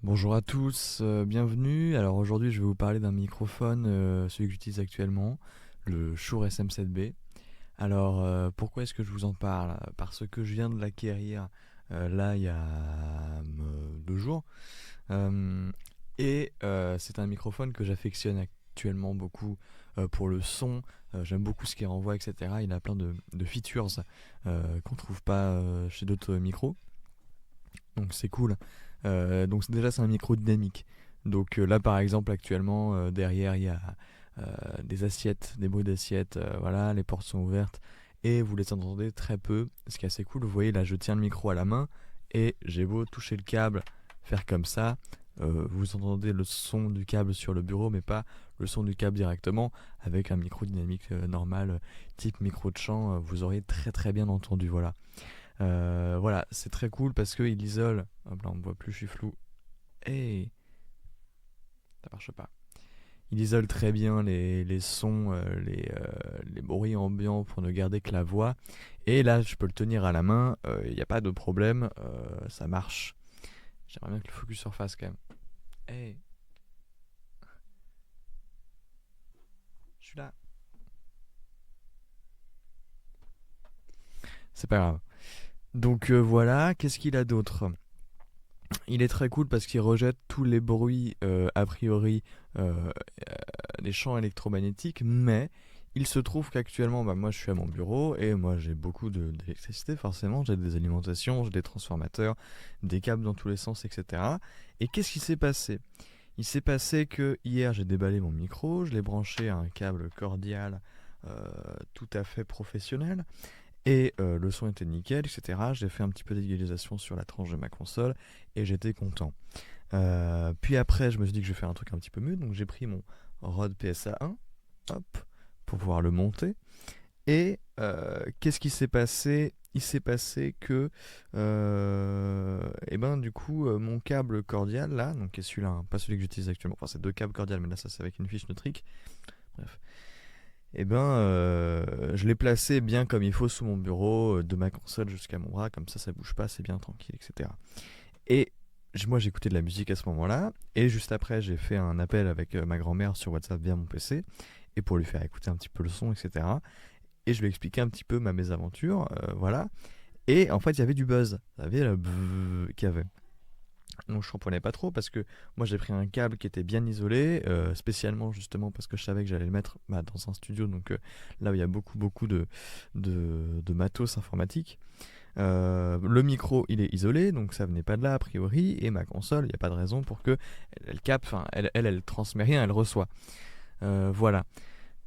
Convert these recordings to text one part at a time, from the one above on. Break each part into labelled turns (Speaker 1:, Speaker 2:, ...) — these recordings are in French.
Speaker 1: Bonjour à tous, bienvenue. Alors aujourd'hui, je vais vous parler d'un microphone, celui que j'utilise actuellement, le Shure SM7B. Alors pourquoi est-ce que je vous en parle? Parce que je viens de l'acquérir là il y a 2 jours. Euh, c'est un microphone que j'affectionne actuellement beaucoup pour le son. J'aime beaucoup ce qu'il renvoie, etc. Il a plein de features qu'on trouve pas chez d'autres micros. Donc c'est cool. Déjà c'est un micro dynamique. Donc là par exemple actuellement derrière il y a des assiettes, des bruits d'assiettes, voilà, les portes sont ouvertes et vous les entendez très peu, ce qui est assez cool. Vous voyez là je tiens le micro à la main et j'ai beau toucher le câble, faire comme ça, vous entendez le son du câble sur le bureau mais pas le son du câble directement. Avec un micro dynamique normal type micro de chant, vous auriez très très bien entendu, voilà. Voilà, c'est très cool parce qu'il isole. Hop là, on me voit plus, je suis flou. Hey, ça marche pas. Il isole très bien les sons, les bruits ambiants pour ne garder que la voix. Et là, je peux le tenir à la main, il n'y a pas de problème, ça marche. J'aimerais bien que le focus surface quand même. Hey, je suis là. C'est pas grave. Donc voilà, qu'est-ce qu'il a d'autre? Il est très cool parce qu'il rejette tous les bruits a priori euh, des champs électromagnétiques, mais il se trouve qu'actuellement, moi je suis à mon bureau et moi j'ai beaucoup d'électricité, forcément, j'ai des alimentations, j'ai des transformateurs, des câbles dans tous les sens, etc. Et qu'est-ce qui s'est passé? Il s'est passé que hier j'ai déballé mon micro, je l'ai branché à un câble cordial tout à fait professionnel et le son était nickel, etc. J'ai fait un petit peu d'égalisation sur la tranche de ma console et j'étais content. Puis après, je me suis dit que je vais faire un truc un petit peu mieux, donc j'ai pris mon Rode PSA 1, hop, pour pouvoir le monter. Et qu'est-ce qui s'est passé? Il s'est passé que, et ben du coup, mon câble cordial là, donc qui est celui-là, hein, pas celui que j'utilise actuellement. Enfin, c'est deux câbles cordiales, mais là ça c'est avec une fiche neutrique. Bref. Et ben, je l'ai placé bien comme il faut sous mon bureau, de ma console jusqu'à mon bras, comme ça bouge pas, c'est bien tranquille, etc. Et moi j'écoutais de la musique à ce moment-là, et juste après j'ai fait un appel avec ma grand-mère sur WhatsApp via mon PC, et pour lui faire écouter un petit peu le son, etc. Et je lui ai expliqué un petit peu ma mésaventure, voilà. Et en fait il y avait du buzz, il y avait le bzzz qu'il y avait. Donc je comprenais pas trop parce que moi j'ai pris un câble qui était bien isolé, spécialement justement parce que je savais que j'allais le mettre dans un studio, donc là où il y a beaucoup de matos informatique. Le micro il est isolé, donc ça venait pas de là a priori, et ma console, il n'y a pas de raison pour que elle capte, enfin elle transmet rien, elle reçoit. Voilà.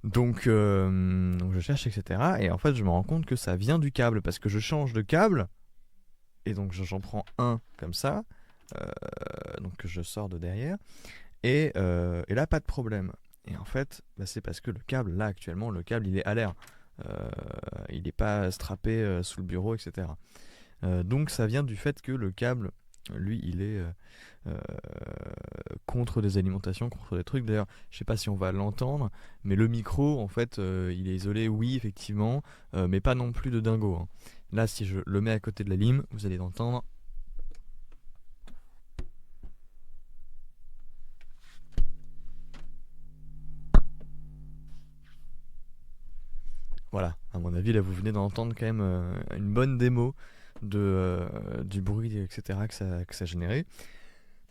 Speaker 1: Donc je cherche, etc. Et en fait je me rends compte que ça vient du câble parce que je change de câble, et donc j'en prends un comme ça, donc que je sors de derrière, et là pas de problème. Et en fait, c'est parce que le câble, là actuellement, le câble il est à l'air. Euh, il n'est pas strappé sous le bureau, etc. Donc ça vient du fait que le câble, lui, il est euh, contre des alimentations, contre des trucs. D'ailleurs, je sais pas si on va l'entendre, mais le micro, en fait, il est isolé, oui, effectivement, mais pas non plus de dingo, hein. Là, si je le mets à côté de la lime, vous allez l'entendre. Voilà, à mon avis, là, vous venez d'entendre quand même une bonne démo du bruit, etc., que ça générait.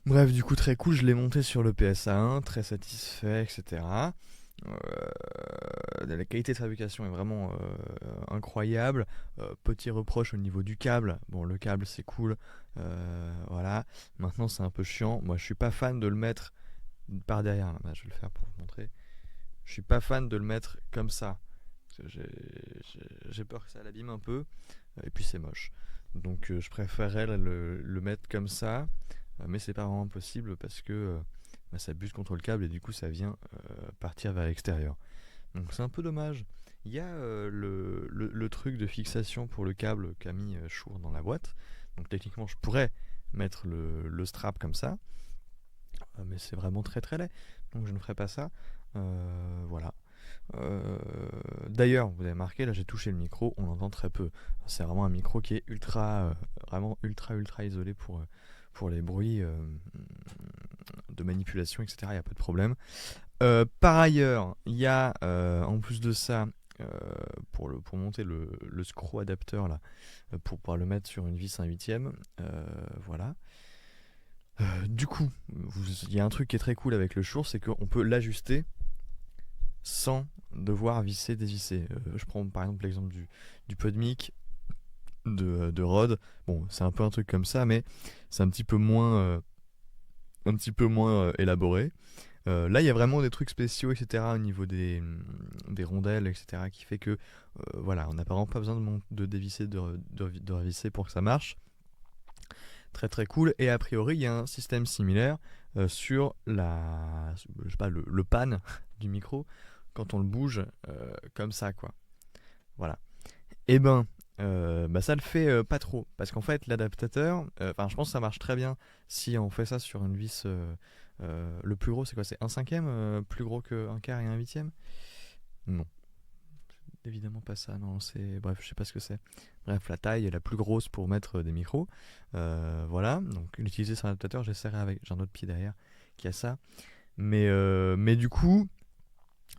Speaker 1: Bref, du coup, très cool, je l'ai monté sur le PSA1, très satisfait, etc. La qualité de fabrication est vraiment incroyable. Petit reproche au niveau du câble. Bon, le câble, c'est cool. Voilà. Maintenant, c'est un peu chiant. Moi, je suis pas fan de le mettre par derrière. Là, je vais le faire pour vous montrer. Je suis pas fan de le mettre comme ça. J'ai peur que ça l'abîme un peu, et puis c'est moche. Donc je préférerais le mettre comme ça, mais c'est pas vraiment possible parce que ça bute contre le câble et du coup ça vient partir vers l'extérieur. Donc c'est un peu dommage. Il y a le truc de fixation pour le câble qu'a mis Shure dans la boîte. Donc techniquement je pourrais mettre le strap comme ça, mais c'est vraiment très très laid. Donc je ne ferai pas ça. Voilà. D'ailleurs, vous avez marqué, là j'ai touché le micro, on l'entend très peu. C'est vraiment un micro qui est ultra, vraiment ultra isolé pour les bruits de manipulation, etc. Il n'y a pas de problème. Par ailleurs, il y a en plus de ça, euh, pour monter le screw adapteur là, pour pouvoir le mettre sur une vis 1/8, voilà. Du coup, il y a un truc qui est très cool avec le Shure, c'est qu'on peut l'ajuster sans devoir visser, dévisser. Je prends par exemple l'exemple du PodMic de Rode. Bon, c'est un peu un truc comme ça, mais c'est un petit peu moins élaboré. Là, il y a vraiment des trucs spéciaux, etc. au niveau des rondelles, etc. qui fait que, voilà, on n'a vraiment pas besoin de dévisser, de revisser pour que ça marche. Très très cool. Et a priori, il y a un système similaire sur je sais pas, le pan du micro quand on le bouge comme ça, quoi. Voilà. Et ben, bah ça le fait pas trop. Parce qu'en fait, l'adaptateur, enfin, je pense que ça marche très bien si on fait ça sur une vis. Le plus gros, c'est quoi? C'est un cinquième plus gros qu'un quart et un huitième? Non, évidemment pas ça. Non, c'est. Bref, je sais pas ce que c'est. Bref, la taille est la plus grosse pour mettre des micros. Voilà, donc l'utiliser sur un adaptateur, j'essaierai avec. J'ai un autre pied derrière qui a ça. Mais du coup,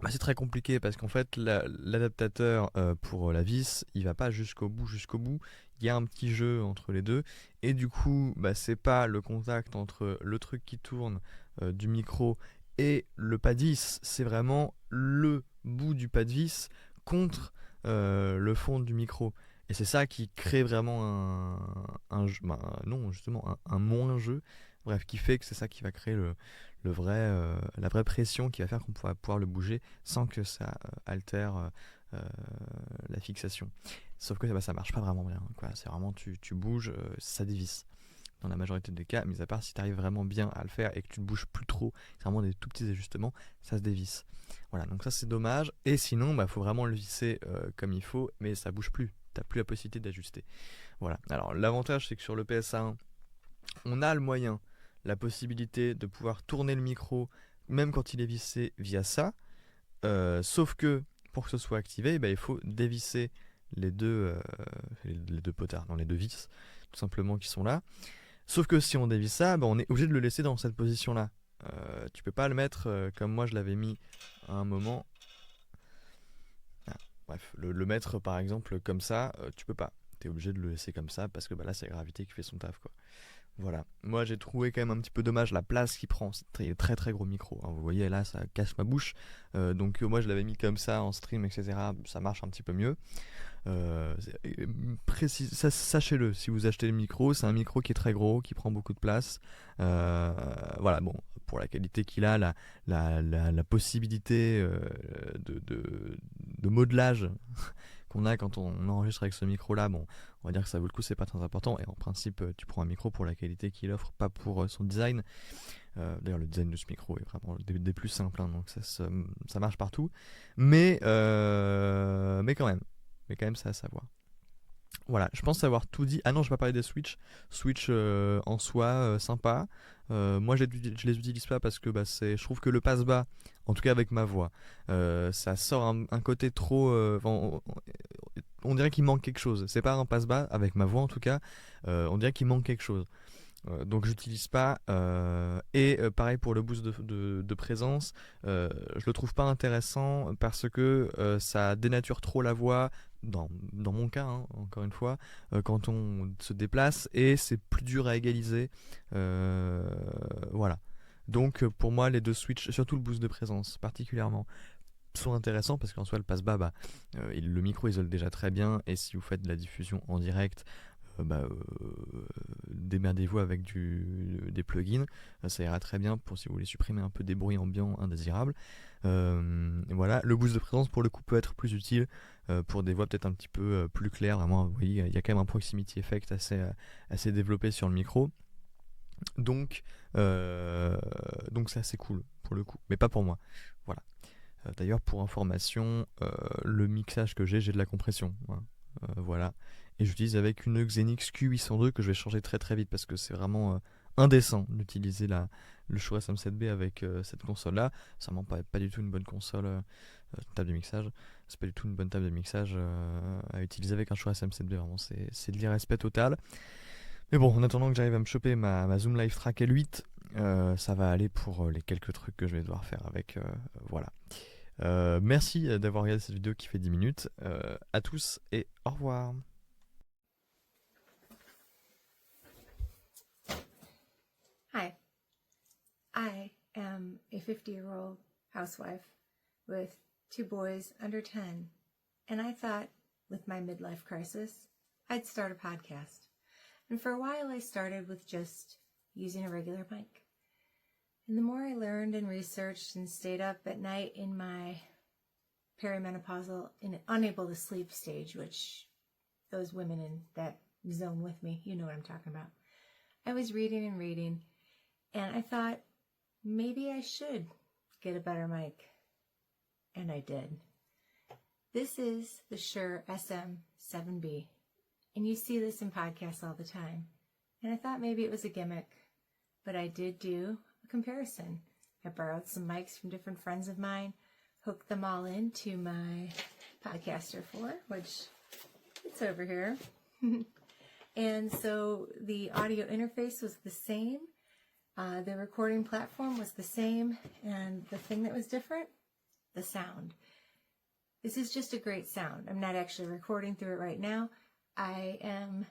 Speaker 1: bah, c'est très compliqué parce qu'en fait, l'adaptateur pour la vis, il va pas jusqu'au bout, jusqu'au bout. Il y a un petit jeu entre les deux. Et du coup, bah, c'est pas le contact entre le truc qui tourne du micro et le pad vis. C'est vraiment le bout du pad vis contre le fond du micro. Et c'est ça qui crée vraiment non, justement, un moins-jeu. Bref, qui fait que c'est ça qui va créer la vraie pression qui va faire qu'on pourra pouvoir le bouger sans que ça altère euh, la fixation. Sauf que bah, ça marche pas vraiment bien, quoi. C'est vraiment tu bouges, ça dévisse. Dans la majorité des cas, mis à part si tu arrives vraiment bien à le faire et que tu ne bouges plus trop, c'est vraiment des tout petits ajustements, ça se dévisse. Voilà, donc ça c'est dommage. Et sinon, bah faut vraiment le visser comme il faut, mais ça bouge plus. T'as plus la possibilité d'ajuster. Voilà. Alors l'avantage c'est que sur le PSA1, on a le moyen, la possibilité de pouvoir tourner le micro même quand il est vissé via ça. Sauf que pour que ce soit activé, bah, il faut dévisser les deux potards, non, les deux vis, tout simplement, qui sont là. Sauf que si on dévisse ça, bah, on est obligé de le laisser dans cette position-là. Tu peux pas le mettre comme moi je l'avais mis à un moment. Ah, bref, le mettre par exemple comme ça, tu peux pas. Tu es obligé de le laisser comme ça parce que bah, là c'est la gravité qui fait son taf, quoi. Voilà. Moi, j'ai trouvé quand même un petit peu dommage la place qu'il prend. C'est très très gros micro, hein. Vous voyez là, ça cache ma bouche. Donc moi, je l'avais mis comme ça en stream, etc. Ça marche un petit peu mieux. Sachez-le, si vous achetez le micro, c'est un micro qui est très gros, qui prend beaucoup de place. Voilà, bon, pour la qualité qu'il a, la possibilité de modelage qu'on a quand on enregistre avec ce micro là, bon, on va dire que ça vaut le coup, c'est pas très important. Et en principe, tu prends un micro pour la qualité qu'il offre, pas pour son design. D'ailleurs, le design de ce micro est vraiment des plus simples, hein, donc ça marche partout. Mais quand même, c'est à savoir. Voilà, je pense avoir tout dit. Ah non, je vais pas parler des Switch. Switch en soi, sympa. Moi, je les utilise pas parce que bah, je trouve que le passe-bas, en tout cas avec ma voix, ça sort un côté trop. On dirait qu'il manque quelque chose. C'est pas un passe-bas, avec ma voix en tout cas, on dirait qu'il manque quelque chose. Donc j'utilise pas. Et pareil pour le boost de présence, je le trouve pas intéressant parce que ça dénature trop la voix. Dans mon cas, hein, encore une fois, quand on se déplace et c'est plus dur à égaliser. Voilà. Donc pour moi, les deux switches, surtout le boost de présence particulièrement, sont intéressants parce qu'en soi, le passe-bas, bah, le micro isole déjà très bien. Et si vous faites de la diffusion en direct, démerdez-vous avec des plugins, ça ira très bien pour si vous voulez supprimer un peu des bruits ambiants indésirables. Voilà, le boost de présence pour le coup peut être plus utile pour des voix peut-être un petit peu plus claires. Vraiment, vous voyez, il y a quand même un proximity effect assez développé sur le micro. Donc c'est assez cool pour le coup, mais pas pour moi. Voilà. D'ailleurs, pour information, le mixage que j'ai de la compression, hein. Voilà. Et j'utilise avec une Xenix Q802 que je vais changer très très vite parce que c'est vraiment indécent d'utiliser le Shure SM7B avec cette console là. C'est vraiment pas du tout une bonne console, table de mixage. C'est pas du tout une bonne table de mixage à utiliser avec un Shure SM7B. Vraiment, c'est de l'irrespect total. Mais bon, en attendant que j'arrive à me choper ma Zoom Live Track L8, ça va aller pour les quelques trucs que je vais devoir faire avec. Voilà. Merci d'avoir regardé cette vidéo qui fait 10 minutes. À tous et au revoir.
Speaker 2: Hi, I am a 50-year-old housewife with 2 boys under 10, and I thought with my midlife crisis, I'd start a podcast. And for a while I started with just using a regular mic. And the more I learned and researched and stayed up at night in my perimenopausal and unable to sleep stage, which those women in that zone with me, you know what I'm talking about. I was reading and reading, and I thought maybe I should get a better mic. And I did. This is the Shure SM7B. And you see this in podcasts all the time. And I thought maybe it was a gimmick, but I did do a comparison. I borrowed some mics from different friends of mine, hooked them all into my Podcaster 4, which it's over here. And so the audio interface was the same. The recording platform was the same. And the thing that was different, the sound. This is just a great sound. I'm not actually recording through it right now. I am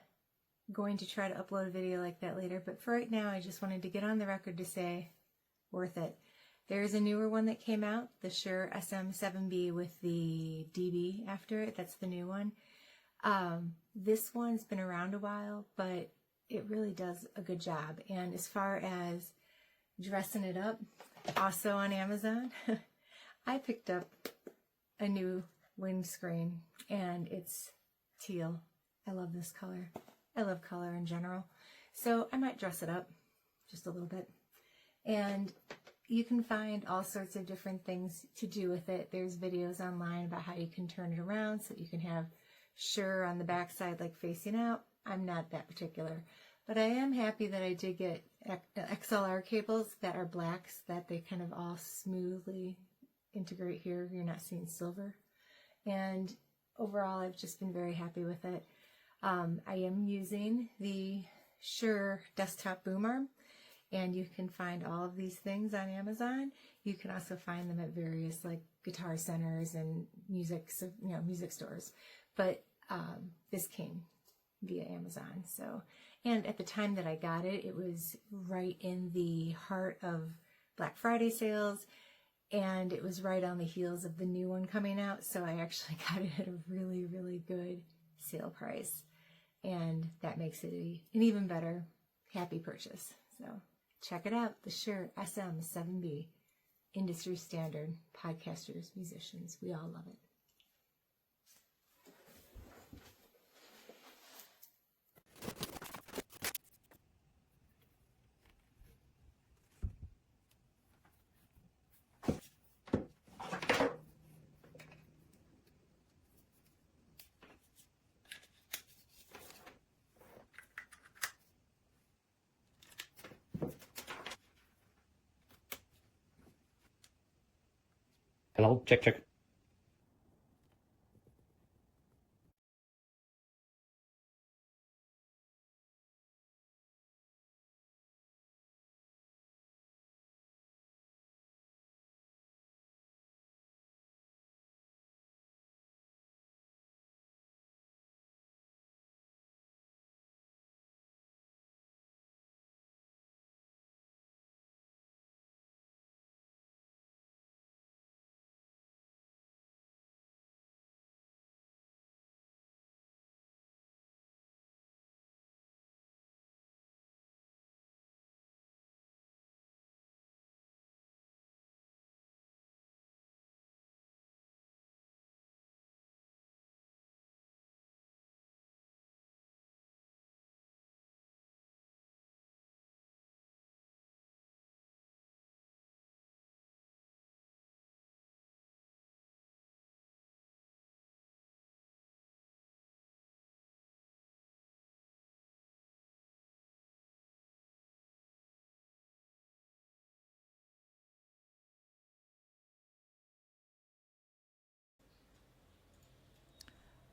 Speaker 2: going to try to upload a video like that later, but for right now I just wanted to get on the record to say worth it. There is a newer one that came out, the Shure SM7B with the DB after it. That's the new one. This one's been around a while, but it really does a good job. And as far as dressing it up, also on Amazon, I picked up a new windscreen, and it's teal. I love this color. I love color in general. So I might dress it up just a little bit. And you can find all sorts of different things to do with it. There's videos online about how you can turn it around so that you can have Shure on the backside like facing out. I'm not that particular. But I am happy that I did get XLR cables that are blacks, that they kind of all smoothly integrate here. You're not seeing silver. And overall, I've just been very happy with it. I am using the Shure desktop boom arm, and you can find all of these things on Amazon. You can also find them at various like guitar centers and music stores. But this came via Amazon. So, and at the time that I got it, it was right in the heart of Black Friday sales. And it was right on the heels of the new one coming out, so I actually got it at a really, really good sale price. And that makes it an even better happy purchase. So check it out, the Shure SM7B, industry standard, podcasters, musicians, we all love it.
Speaker 3: Hello, check, check.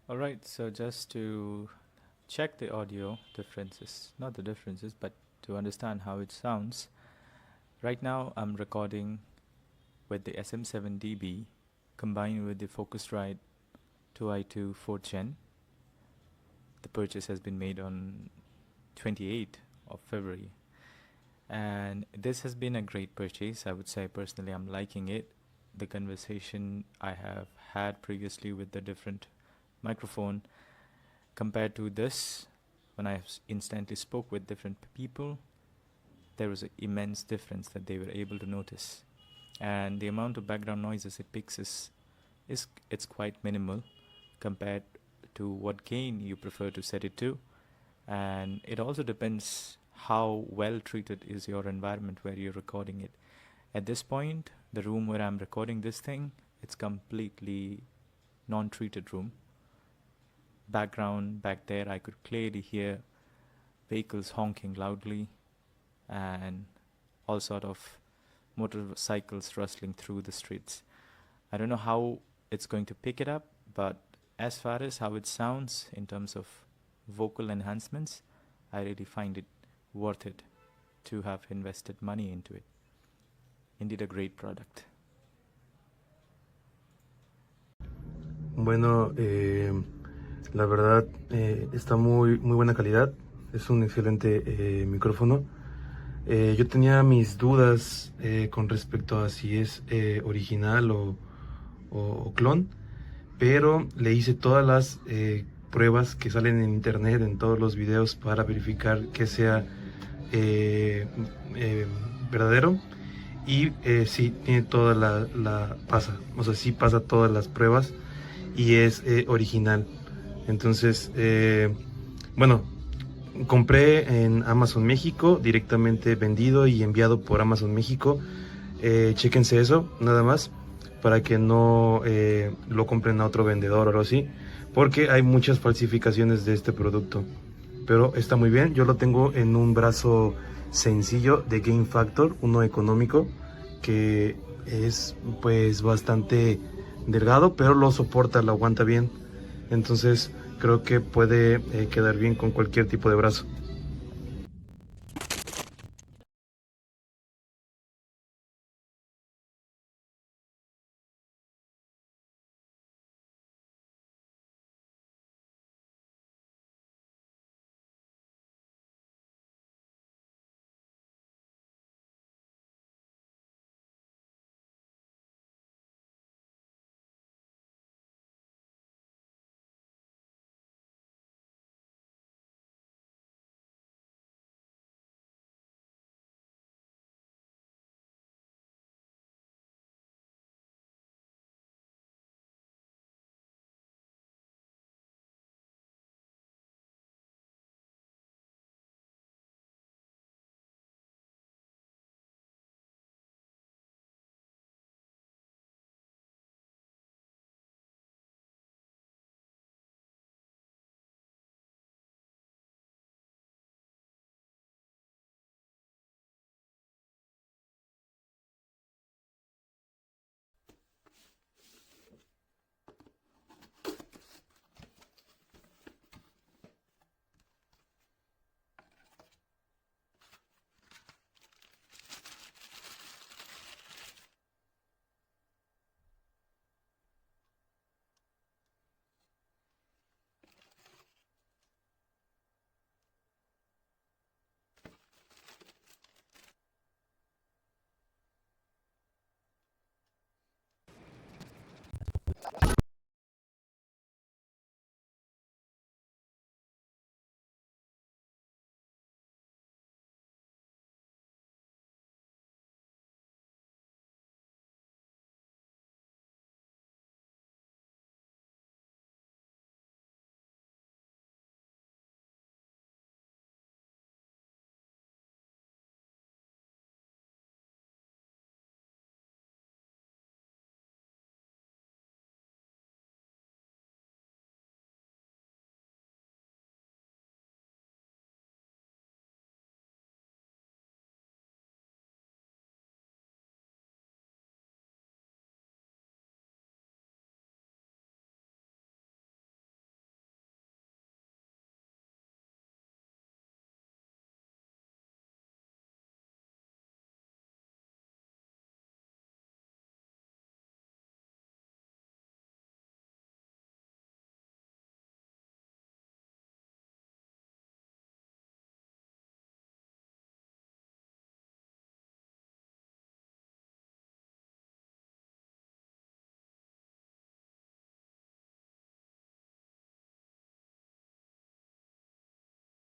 Speaker 4: Alright, so just to
Speaker 3: check the audio differences, not the differences, but to understand how it sounds. Right now I'm recording with the SM7DB combined with the Focusrite 2i2 4th Gen. The purchase has been made on 28th of February. And this has been a great purchase. I would say personally I'm liking it. The conversation I have had previously with the different microphone compared to this, when I instantly spoke with different people, there was an immense difference that they were able to notice. And the amount of background noises it picks it's quite minimal compared to what gain you prefer to set it to. And it also depends how well treated is your environment where you're recording it. At this point, the room where I'm recording this thing, it's completely non-treated room. Background back there, I could clearly hear vehicles honking loudly and all sort of motorcycles rustling through the streets. I don't know how it's going to pick it up, but as far as how it sounds in terms of vocal enhancements, I really find it worth it to have invested money into it. Indeed a great product.
Speaker 4: Bueno, la verdad está muy buena calidad, es un excelente micrófono. Yo tenía mis dudas con respecto a si es original o clon, pero le hice todas las pruebas que salen en internet, en todos los videos, para verificar que sea verdadero. Y sí, tiene toda pasa, o sea, sí pasa todas las pruebas y es original. Entonces, bueno, compré en Amazon México, directamente vendido y enviado por Amazon México. Chéquense eso, nada más, para que no lo compren a otro vendedor o algo así, porque hay muchas falsificaciones de este producto. Pero está muy bien, yo lo tengo en un brazo sencillo de Gain Factor, uno económico, que es pues bastante delgado, pero lo soporta, lo aguanta bien. Entonces creo que puede quedar bien con cualquier tipo de brazo.